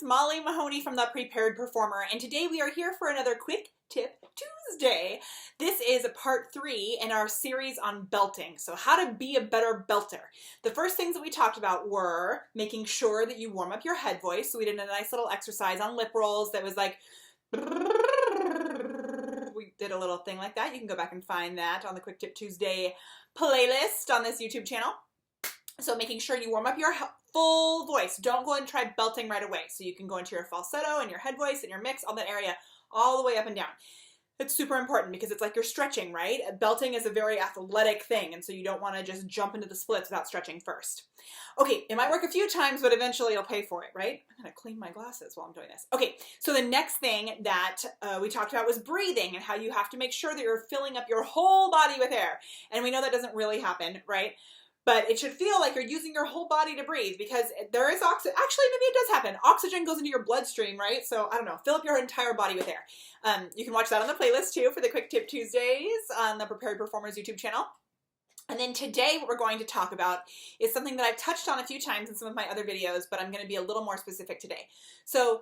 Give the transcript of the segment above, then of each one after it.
Molly Mahoney from The Prepared Performer, and today we are here for another Quick Tip Tuesday. This is part 3 in our series on belting, so how to be a better belter. The first things that we talked about were making sure that you warm up your head voice, so we did a nice little exercise on lip rolls that was like, we did a little thing like that. You can go back and find that on the Quick Tip Tuesday playlist on this YouTube channel. So making sure you warm up your full voice. Don't go and try belting right away. So you can go into your falsetto and your head voice and your mix, all that area, all the way up and down. It's super important because it's like you're stretching, right? Belting is a very athletic thing, and so you don't want to just jump into the splits without stretching first. Okay, it might work a few times, but eventually you'll pay for it, right? I'm going to clean my glasses while I'm doing this. Okay, so the next thing that we talked about was breathing and how you have to make sure that you're filling up your whole body with air. And we know that doesn't really happen, right? But it should feel like you're using your whole body to breathe because there is oxygen. Actually, maybe it does happen. Oxygen goes into your bloodstream, right? So I don't know, fill up your entire body with air. You can watch that on the playlist too for the Quick Tip Tuesdays on the Prepared Performers YouTube channel. And then today what we're going to talk about is something that I've touched on a few times in some of my other videos, but I'm going to be a little more specific today. So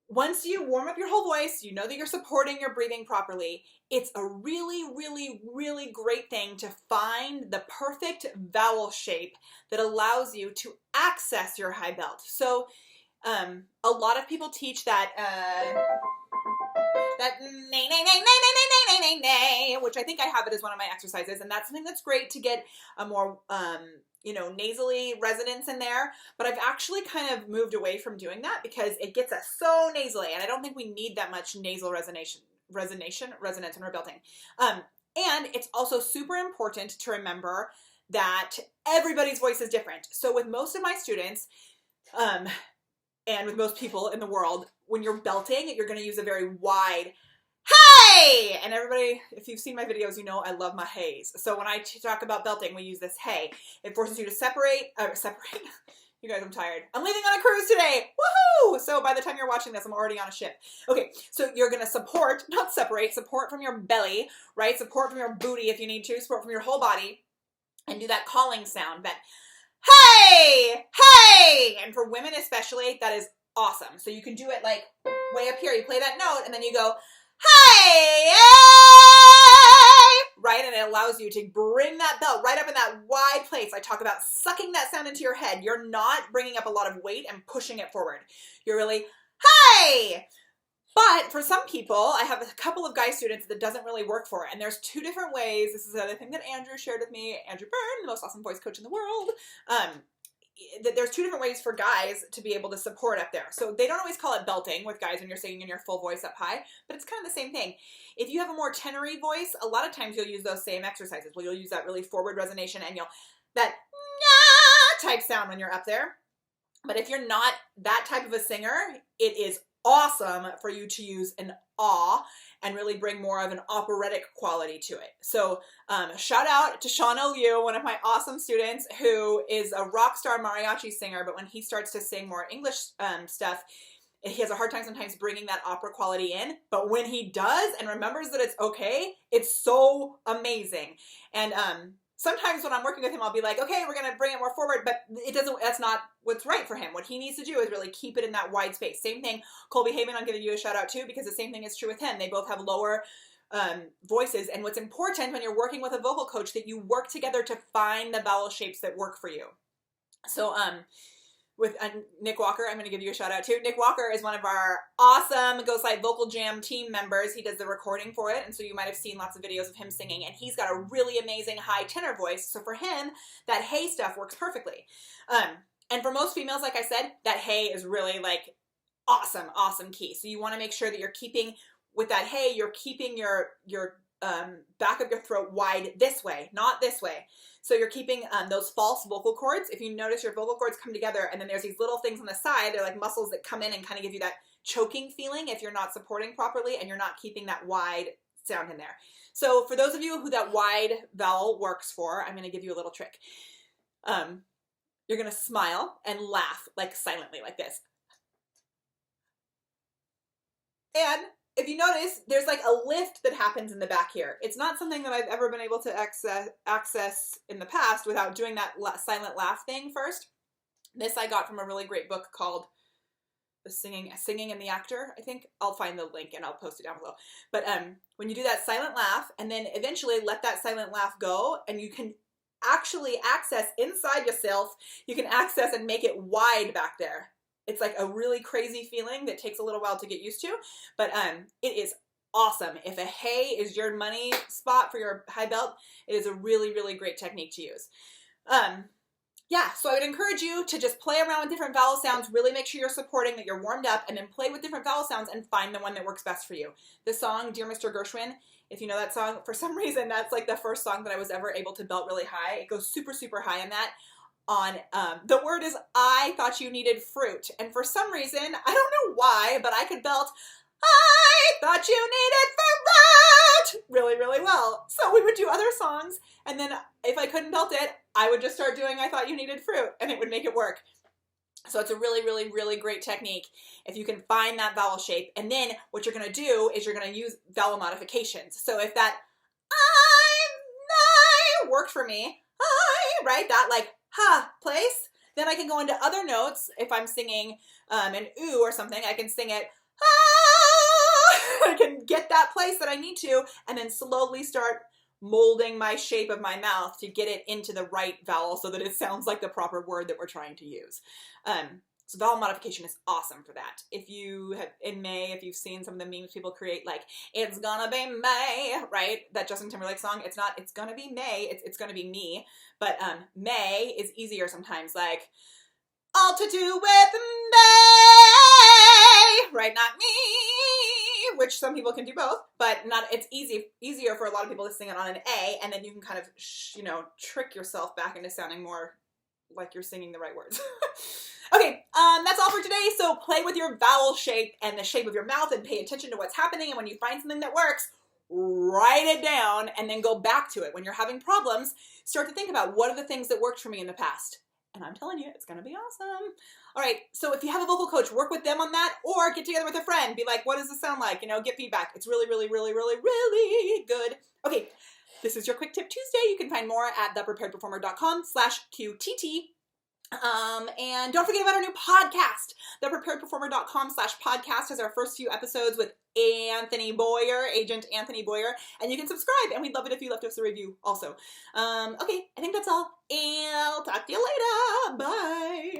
once you warm up your whole voice, you know that you're supporting your breathing properly, it's a really, really, really great thing to find the perfect vowel shape that allows you to access your high belt. So a lot of people teach that nay, nay, nay, nay, nay, nay, nay, nay, nay, which I think I have it as one of my exercises, and that's something that's great to get a more nasally resonance in there, but I've actually kind of moved away from doing that because it gets us so nasally, and I don't think we need that much nasal resonance when we're belting. And it's also super important to remember that everybody's voice is different. So with most of my students, and with most people in the world, when you're belting, you're going to use a very wide hey! And everybody, if you've seen my videos, you know I love my heys. So when I talk about belting, we use this hey. It forces you to separate. You guys, I'm tired. I'm leaving on a cruise today. Woohoo! So by the time you're watching this, I'm already on a ship. Okay, so you're going to support, not separate, support from your belly, right? Support from your booty if you need to, support from your whole body, and do that calling sound, that hey! Hey! And for women especially, that is awesome. So you can do it like way up here. You play that note, and then you go, hey, hey, right? And it allows you to bring that belt right up in that wide place. I talk about sucking that sound into your head. You're not bringing up a lot of weight and pushing it forward. You're really, hey! But for some people, I have a couple of guy students that doesn't really work for it. And there's two different ways. This is another thing that Andrew shared with me. Andrew Byrne, the most awesome voice coach in the world. There's two different ways for guys to be able to support up there. So they don't always call it belting with guys when you're singing in your full voice up high, but it's kind of the same thing. If you have a more tenory voice, a lot of times you'll use those same exercises. Well, you'll use that really forward resonation and that type sound when you're up there. But if you're not that type of a singer, it is awesome for you to use an ah and really bring more of an operatic quality to it. So shout out to Shauna Liu, one of my awesome students who is a rock star mariachi singer, but when he starts to sing more English stuff, he has a hard time sometimes bringing that opera quality in, but when he does and remembers that it's okay, it's so amazing. And sometimes when I'm working with him, I'll be like, okay, we're going to bring it more forward, but that's not what's right for him. What he needs to do is really keep it in that wide space. Same thing, Colby Haven, I'm giving you a shout out too, because the same thing is true with him. They both have lower voices. And what's important when you're working with a vocal coach, that you work together to find the vowel shapes that work for you. So, with Nick Walker, I'm going to give you a shout out too. Nick Walker is one of our awesome Go Slide Vocal Jam team members. He does the recording for it, and so you might have seen lots of videos of him singing, and he's got a really amazing high tenor voice, so for him, that hey stuff works perfectly. And for most females, like I said, that hey is really like awesome, awesome key. So you want to make sure that you're keeping, with that hey, you're keeping your back of your throat wide this way, not this way. So you're keeping those false vocal cords. If you notice your vocal cords come together and then there's these little things on the side, they're like muscles that come in and kind of give you that choking feeling if you're not supporting properly and you're not keeping that wide sound in there. So for those of you who that wide vowel works for, I'm going to give you a little trick. You're going to smile and laugh like silently like this. And if you notice, there's like a lift that happens in the back here. It's not something that I've ever been able to access in the past without doing that silent laugh thing first. This I got from a really great book called Singing and the Actor, I think. I'll find the link and I'll post it down below. But when you do that silent laugh and then eventually let that silent laugh go, and you can actually access inside yourself, you can access and make it wide back there. It's like a really crazy feeling that takes a little while to get used to, but it is awesome. If a hey is your money spot for your high belt, it is a really, really great technique to use. Yeah, so I would encourage you to just play around with different vowel sounds, really make sure you're supporting, that you're warmed up, and then play with different vowel sounds and find the one that works best for you. The song, Dear Mr. Gershwin, if you know that song, for some reason, that's like the first song that I was ever able to belt really high. It goes super, super high in that. The word is I thought you needed fruit. And for some reason, I don't know why, but I could belt I thought you needed fruit really, really well. So we would do other songs, and then if I couldn't belt it, I would just start doing I thought you needed fruit, and it would make it work. So it's a really, really, really great technique if you can find that vowel shape. And then what you're going to do is you're going to use vowel modifications. So if that I worked for me, right, that like ha place, then I can go into other notes. If I'm singing an ooh or something, I can sing it I can get that place that I need to, and then slowly start molding my shape of my mouth to get it into the right vowel so that it sounds like the proper word that we're trying to use. So vowel modification is awesome for that. If you have, in May, if you've seen some of the memes people create, like, it's gonna be May, right? That Justin Timberlake song, it's not, it's gonna be May, it's gonna be me. But May is easier sometimes, like, all to do with May, right? Not me, which some people can do both, but not. It's easier for a lot of people to sing it on an A, and then you can kind of, trick yourself back into sounding more like you're singing the right words. Okay, that's all for today. So play with your vowel shape and the shape of your mouth and pay attention to what's happening. And when you find something that works, write it down and then go back to it. When you're having problems, start to think about what are the things that worked for me in the past. And I'm telling you, it's going to be awesome. All right, so if you have a vocal coach, work with them on that, or get together with a friend. Be like, what does this sound like? Get feedback. It's really, really, really, really, really good. Okay, this is your Quick Tip Tuesday. You can find more at thepreparedperformer.com/QTT. And don't forget about our new podcast. Thepreparedperformer.com/podcast has our first few episodes with Anthony Boyer, Agent Anthony Boyer, and you can subscribe, and we'd love it if you left us a review also. Okay, I think that's all, and I'll talk to you later. Bye.